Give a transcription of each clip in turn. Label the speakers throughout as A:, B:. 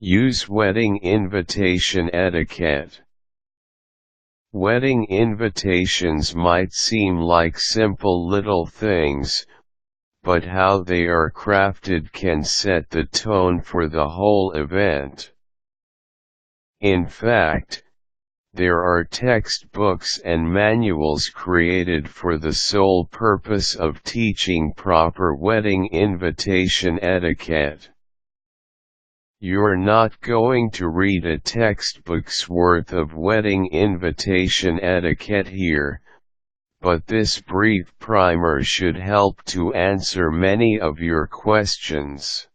A: Use wedding invitation etiquette. Wedding invitations might seem like simple little things, but how they are crafted can set the tone for the whole event. In fact, there are textbooks and manuals created for the sole purpose of teaching proper wedding invitation etiquette. You're not going to read a textbook's worth of wedding invitation etiquette here, but this brief primer should help to answer many of your questions.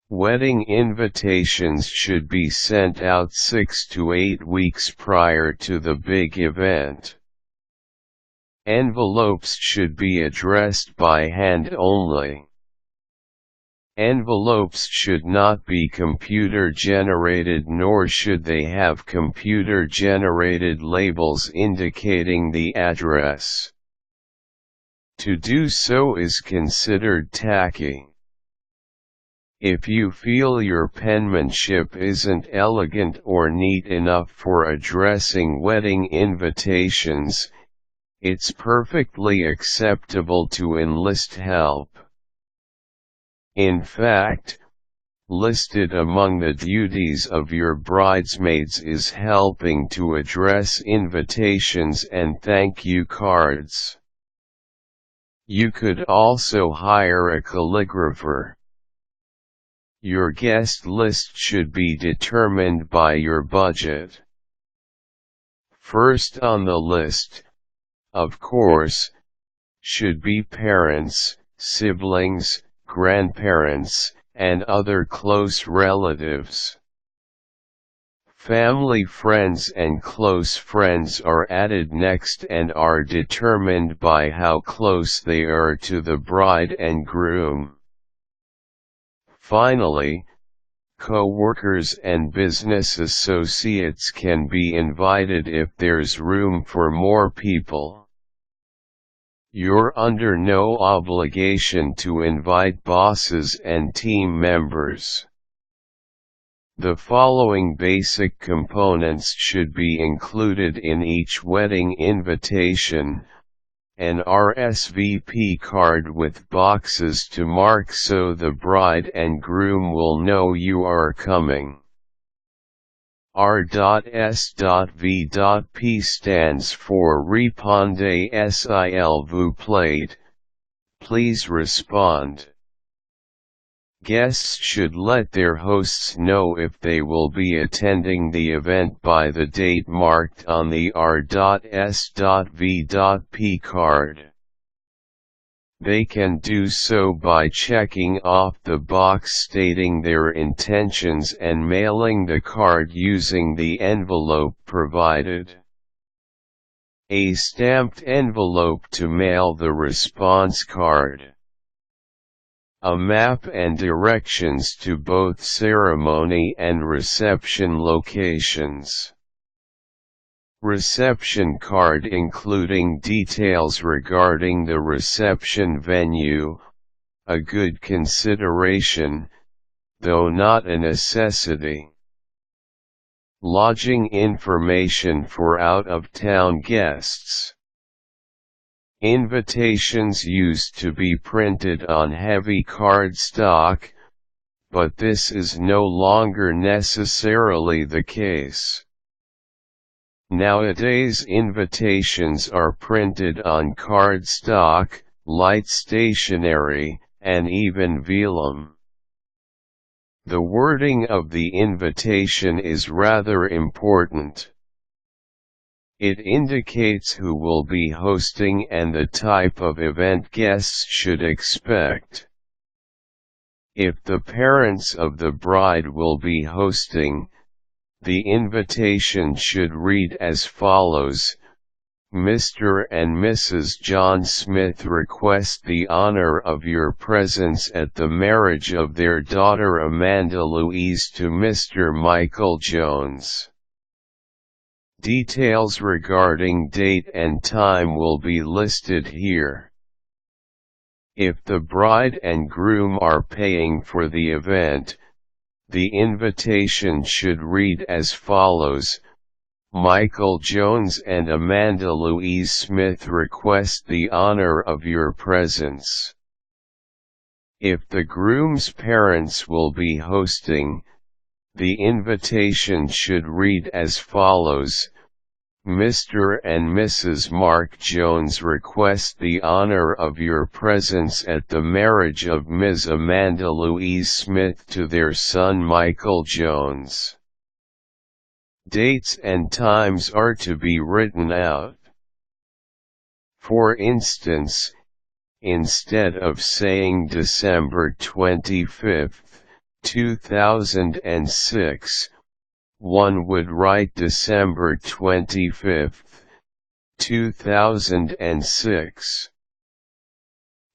A: Wedding invitations should be sent out 6 to 8 weeks prior to the big event. Envelopes should be addressed by hand only. Envelopes should not be computer-generated, nor should they have computer-generated labels indicating the address. To do so is considered tacky. If you feel your penmanship isn't elegant or neat enough for addressing wedding invitations, it's perfectly acceptable to enlist help. In fact, listed among the duties of your bridesmaids is helping to address invitations and thank you cards. You could also hire a calligrapher. Your guest list should be determined by your budget. First on the list, of course, should be parents, siblings, grandparents, and other close relatives. Family, friends and close friends are added next and are determined by how close they are to the bride and groom. Finally, co-workers and business associates can be invited if there's room for more people. You're under no obligation to invite bosses and team members. The following basic components should be included in each wedding invitation: an R.S.V.P card with boxes to mark so the bride and groom will know you are coming. R.S.V.P stands for Repondez S'il Vous Plait, please respond. Guests should let their hosts know if they will be attending the event by the date marked on the R.S.V.P card. They can do so by checking off the box stating their intentions and mailing the card using the envelope provided. A stamped envelope to mail the response card. A map and directions to both ceremony and reception locations. Reception card including details regarding the reception venue, a good consideration, though not a necessity. Lodging information for out-of-town guests. Invitations used to be printed on heavy cardstock, but this is no longer necessarily the case. Nowadays invitations are printed on cardstock, light stationery, and even vellum. The wording of the invitation is rather important. It indicates who will be hosting and the type of event guests should expect. If the parents of the bride will be hosting, the invitation should read as follows: Mr. and Mrs. John Smith request the honor of your presence at the marriage of their daughter Amanda Louise to Mr. Michael Jones. Details regarding date and time will be listed here. If the bride and groom are paying for the event, The invitation should read as follows: Michael Jones and Amanda Louise Smith request the honor of your presence. If the groom's parents will be hosting, the invitation should read as follows: Mr. and Mrs. Mark Jones request the honor of your presence at the marriage of Ms. Amanda Louise Smith to their son Michael Jones. Dates and times are to be written out. For instance, instead of saying December 25, 2006, one would write December 25, 2006.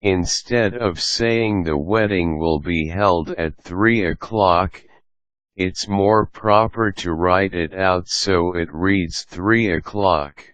A: Instead of saying the wedding will be held at 3 o'clock, it's more proper to write it out so it reads 3 o'clock.